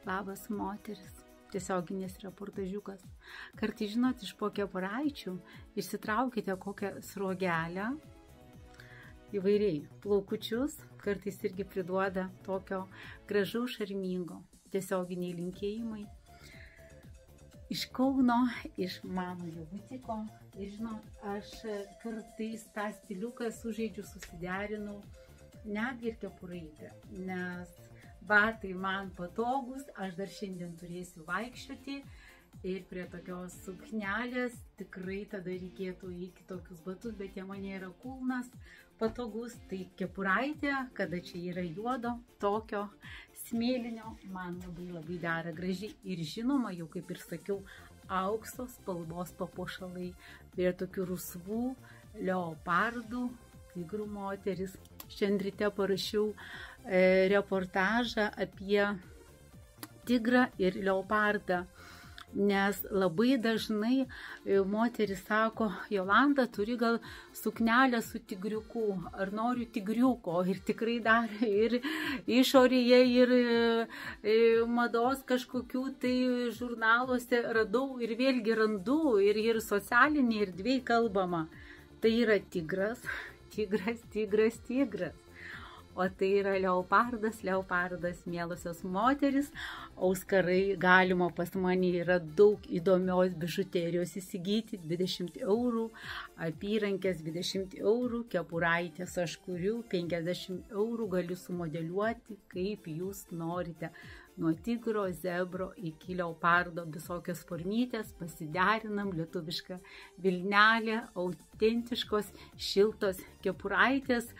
Labas moteris, tiesioginis reportažiukas. Kartais, žinot, iš po kepuraičių išsitraukite kokią sruogelę, įvairiai plaukučius, kartais irgi priduoda tokio gražaus šarmingo. Tiesioginiai linkėjimai iš Kauno, iš mano jau butiko. Ir žinot, aš kartais tą stiliuką sužaidžiu, susiderinu, netgi ir kepuraitę, nes batai man patogus, aš dar šiandien turėsiu vaikščioti ir prie tokios suknelės tikrai tada reikėtų į kitokius batus, bet jie mane yra kulnas, patogus, tai kepuraitė, kada čia yra juodo, tokio smėlinio, man labai dera graži ir žinoma, jau kaip ir sakiau, aukso spalvos papuošalai, prie tokių rusvų, leopardų, tigrų moteris. Šiandien ryte parašiau reportažą apie tigrą ir leopardą, nes labai dažnai moteris sako, Jolanta, turi gal suknelę su tigriuku, ar noriu tigriuko, ir tikrai dar ir išorėje, ir mados kažkokių tai žurnaluose radau ir vėlgi randu, ir socialinėje erdvėje kalbama. Tai yra tigras, tigras. O tai yra leopardas, mielosios moteris. Auskarai galima pas mane yra daug įdomios bižuterijos įsigyti, 20 eurų, apyrankės 20 eurų, kepuraitės aš kuriu, 50 eurų galiu sumodeliuoti, kaip jūs norite. Nuo tigro, zebro iki leopardo, visokios formytės, pasiderinam, lietuviška vilnelė, autentiškos, šiltos kepuraitės,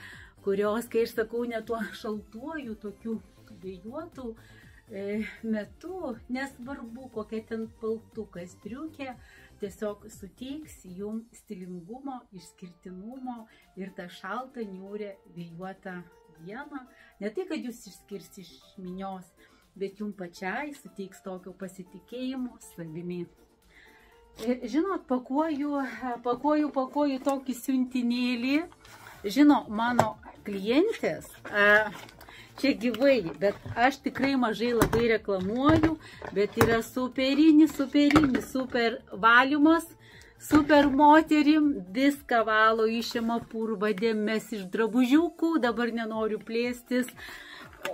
kurios, kai aš sakau, ne tuo šaltuoju, tokiu vėjuotų metu, nesvarbu, kokia ten paltukas, striukė, tiesiog suteiks jums stilingumo, išskirtinumo ir tą šaltą, niūrę, vėjuotą dieną. Ne tai, kad jūs išskirs iš minios, bet jums pačiai suteiks tokio pasitikėjimo savimi. Žinot, pakuoju tokį siuntinėlį. Žinot, mano klientės, čia gyvai, bet aš tikrai mažai labai reklamuoju, bet yra superinis, super valymas, super moterim, viską valo, išima purvą, dėmes iš drabužiukų, dabar nenoriu plėstis.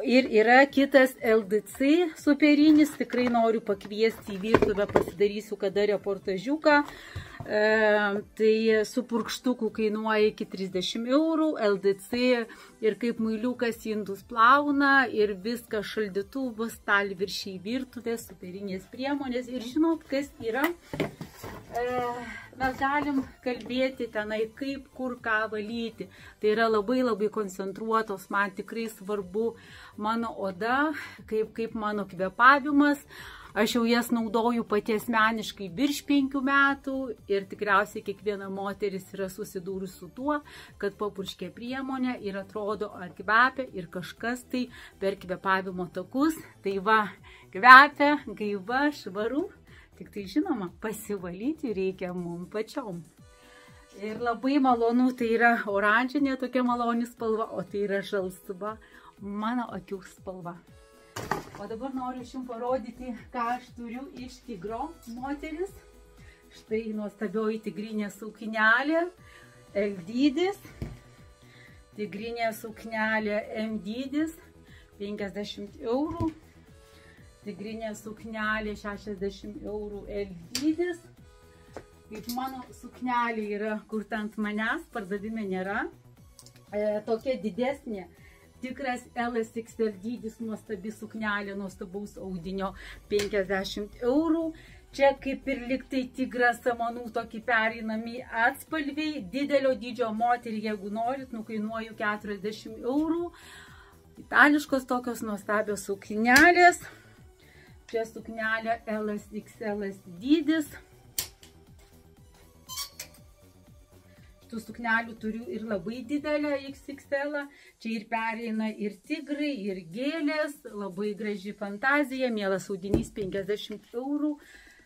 Ir yra kitas LDC superinis, tikrai noriu pakviesti į virtuvę, pasidarysiu kada reportažiuką. Tai su purkštuku kainuoja iki 30 eurų, LDC ir kaip muiliukas indus plauna ir viskas šaldytuvas, stalviršiai virtuvės, superinės priemonės. Ir žinot, kas yra? Mes galim kalbėti tenai, kaip, kur, ką valyti. Tai yra labai koncentruotos, man tikrai svarbu mano oda, kaip mano kvėpavimas. Aš jau jas naudoju pati asmeniškai virš 5 metų ir tikriausiai kiekviena moteris yra susidūrusi su tuo, kad papurškia priemonę ir atrodo ar kvepia ir kažkas tai per kvėpavimo takus. Tai va, kvepia, gaiva, švaru. Tik tai žinoma, pasivalyti reikia mums pačiom. Ir labai malonu, tai yra oranžinė tokia maloni spalva, o tai yra žalsva mano akių spalva. O dabar noriu jums parodyti, ką aš turiu iš tigro, moteris. Štai nuostabioji tigrinė suknelė, L dydis. Tigrinė suknelė M dydis, 50 eurų. Tigrinė suknelė 60 eurų L dydis. Kaip mano suknelė yra kurta ant manęs, pardavime nėra. Tokia didesnė, tikras LXL dydis, nuostabi suknelė, nuostabaus audinio, 50 eurų. Čia kaip ir liktai tigras samanų tokį pereinami atspalviai. Didelio dydžio moterį, jeigu norit, nukainuoju 40 eurų. Itališkos tokios nuostabios suknelės. Čia suknelė LXL dydis. Šitų suknelių turiu ir labai didelę XXL. Čia ir pereina ir tigrai, ir gėlės. Labai graži fantazija. Mielas audinys, 50 eurų.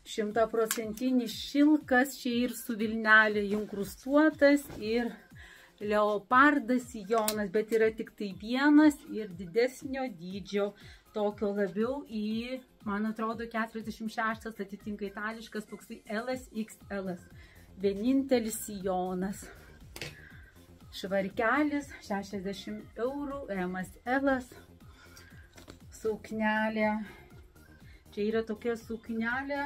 100% šilkas. Čia ir su vilnelė inkrustuotas. Ir leopardas sijonas. Bet yra tik tai vienas ir didesnio dydžio tokio labiau į, man atrodo, 46 atitinka itališkas, toksai LXL. Vienintelis sijonas. Švarkelis 60 eurų, MSL. Suknelė. Čia yra tokia suknelė,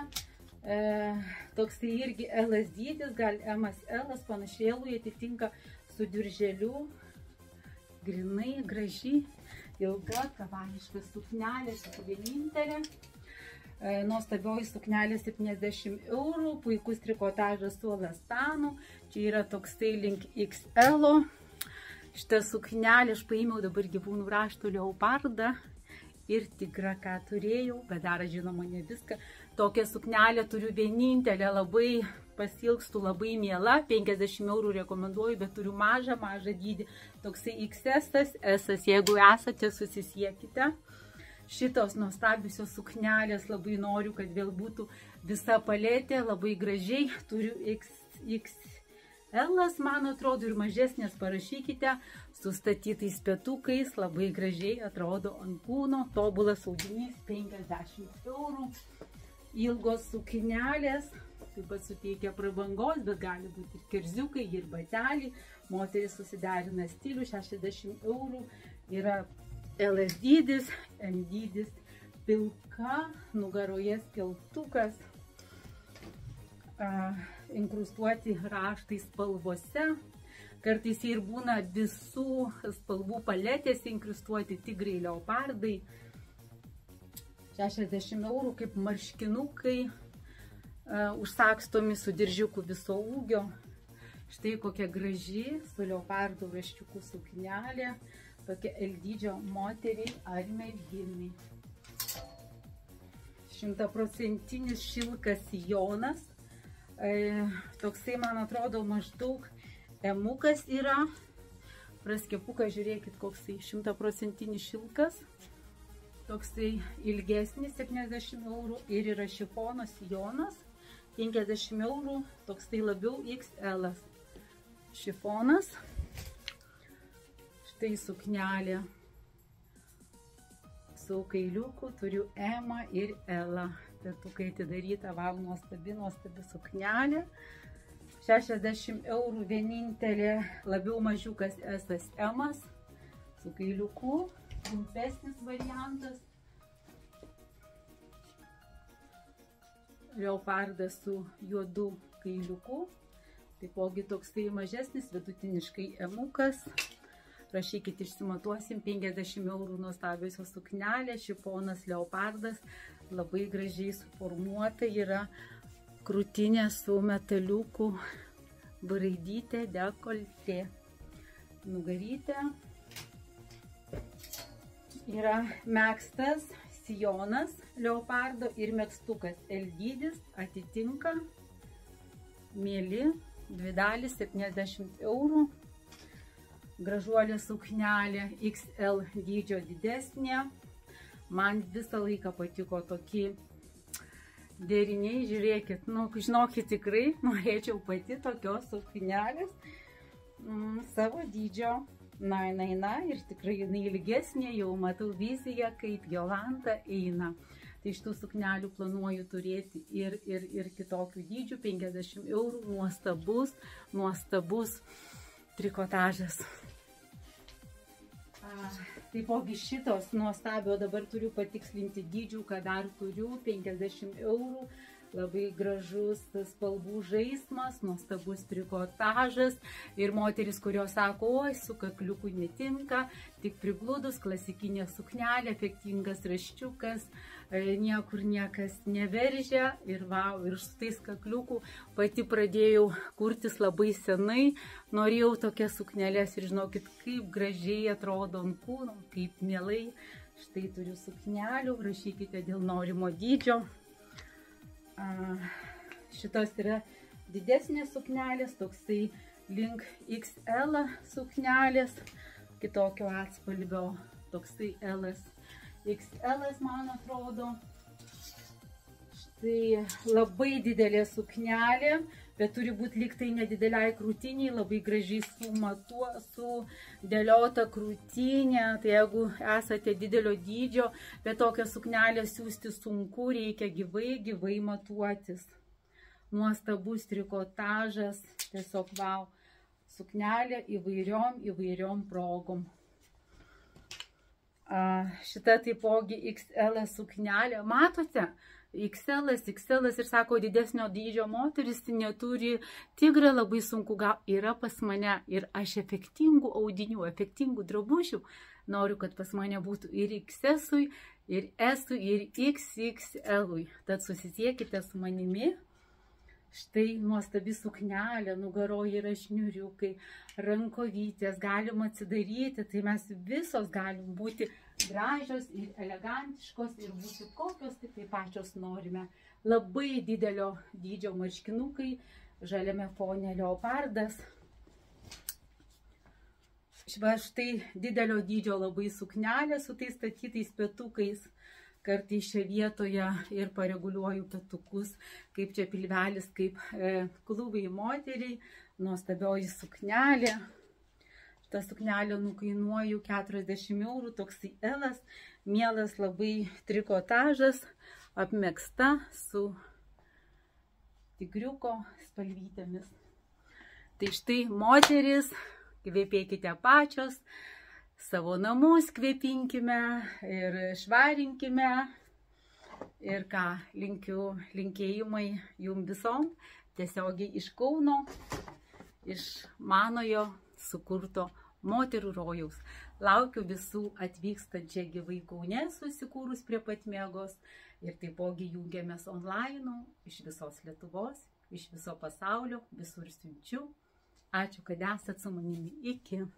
toksai irgi LS dydis, gal MSL, panašiai atitinka su dirželiu. Grinai, graži, ilga, kavališka suknelė, šitą vienintelė. Nuostabioji suknelė 70 eurų, puikus trikotažas su elastanu. Čia yra toksai link XL. Šitą suknelę aš paėmiau dabar gyvūnų raštų leopardą ir tigrą, ką turėjau, bet dar žinoma ne viską. Tokią suknelę turiu vienintelę, labai pasilgstu, labai miela, 50 eurų rekomenduoju, bet turiu mažą dydį. Toksai XS, S, jeigu esate, susisiekite. Šitos nuostabiusios suknelės labai noriu, kad vėl būtų visa paletė, labai gražiai. Turiu XL, man atrodo, ir mažesnės parašykite, su statytais petukais, labai gražiai atrodo ant kūno. Tobulas audinys, 50 eurų. Ilgos suknelės, taip pat suteikia prabangos, bet gali būti ir kerziukai, ir bateliai. Moteris susiderina stilių, 60 eurų. Yra LS dydis, M dydis, pilka, nugaroje skeltukas, inkrustuoti raštai spalvose. Kartais ir būna visų spalvų paletės inkrustuoti tigrai, leopardai. 60 eurų kaip marškinukai, užsakstomi su diržiuku viso ūgio. Štai kokia graži su leopardų raščiukų suknelė. Tokia L dydžio moteriai ar merginai. 100% šilkas sijonas. Toksai, man atrodo, maždaug emukas yra. Praskepukas, žiūrėkit, koksai 100% šilkas. Toksai ilgesnis, 70 eurų. Ir yra šifono sijonas, 50 eurų. Toksai labiau XL. Šifonas. Tai suknelė su kailiuku, turiu M ir L. Petukai atidaryta, vau, nuostabi suknelė. 60 eurų vienintelė, labiau mažiukas SSM su kailiuku, trumpesnis variantas. Leopardas su juodu kailiuku, taipogi toksai mažesnis, vidutiniškai emukas. Rašykit, išsimatuosim, 50 eurų nuostabiosios suknelė, šifonas leopardas, labai gražiai suformuota, yra krūtinė su metaliuku, braidytė, dekoltė, nugarytė. Yra megztas sijonas leopardo ir megztukas L dydis, atitinka, mėly, dvi dalys, 70 eurų. Gražuolė suknelė XL dydžio didesnė. Man visą laiką patiko tokie deriniai, žiūrėkit, nu, žinokit, tikrai norėčiau pati tokios suknelės savo dydžio. Na, ir tikrai jinai ilgesnė, jau matau viziją, kaip Jolanta eina. Tai šitų suknelių planuoju turėti ir kitokių dydžių, 50 eurų, nuostabus trikotažas. Taipogi šitos nuostabio, dabar turiu patikslinti dydžių, kad dar turiu 50 eurų, labai gražus spalvų žaismas, nuostabus trikotažas ir moteris, kurios sako, oi, su kakliuku netinka, tik prigludus, klasikinė suknelė, efektingas raščiukas, niekur niekas neveržia ir vau, ir su tais kakliuku pati pradėjau kurtis labai senai, norėjau tokias suknelės ir žinokit, kaip gražiai atrodo ant kūno, kaip mielai, štai turiu suknelių, rašykite dėl norimo dydžio. Šitos yra didesnės suknelės, toksai link XL suknelės, kitokio atspalvio, toksai LS. XL, man atrodo. Štai labai didelė suknelė, bet turi būti lyg tai nedideliai krūtiniai, labai gražiai sudėliota krūtinė. Tai jeigu esate didelio dydžio, bet tokią suknelę siūsti sunku, reikia gyvai matuotis. Nuostabus trikotažas, tiesiog wow, suknelė įvairiom progom. Šita taipogi XL suknelė, matote, XL ir sako, didesnio dydžio moteris neturi, tigrą labai sunku gauti, yra pas mane ir aš efektingų audinių, efektingų drabužių, noriu, kad pas mane būtų ir XS-ui, ir S-ui, ir XXL-ui, tad susisiekite su manimi. Štai nuostabi suknelė, nugaroje yra šniuriukai, rankovytės, galima atsidaryti, tai mes visos galim būti gražios ir elegantiškos ir būti kokios tik tai pačios norime. Labai didelio dydžio marškinukai, žaliame fone leopardas. Štai didelio dydžio labai suknelė su tais statytais petukais. Kartais čia vietoje ir pareguliuoju petukus, kaip čia pilvelis, kaip klubai moteriai, nuostabioji suknelė. Šitą suknelę nukainuoju 40 eurų, toksai L-as, mielas labai trikotažas, apmegzta su tigriuko spalvytėmis. Tai štai moteris, kvepėkite pačios. Savo namus kvepinkime ir švarinkime. Ir ką, linkėjimai jum visom, tiesiogiai iš Kauno, iš manojo sukurto moterų rojaus. Laukiu visų atvykstančią gyvai Kaune, susikūrus prie pat Mėgos. Ir taipogi jungiamės online iš visos Lietuvos, iš viso pasaulio, visur siunčiu. Ačiū, kad esat su manimi. Iki.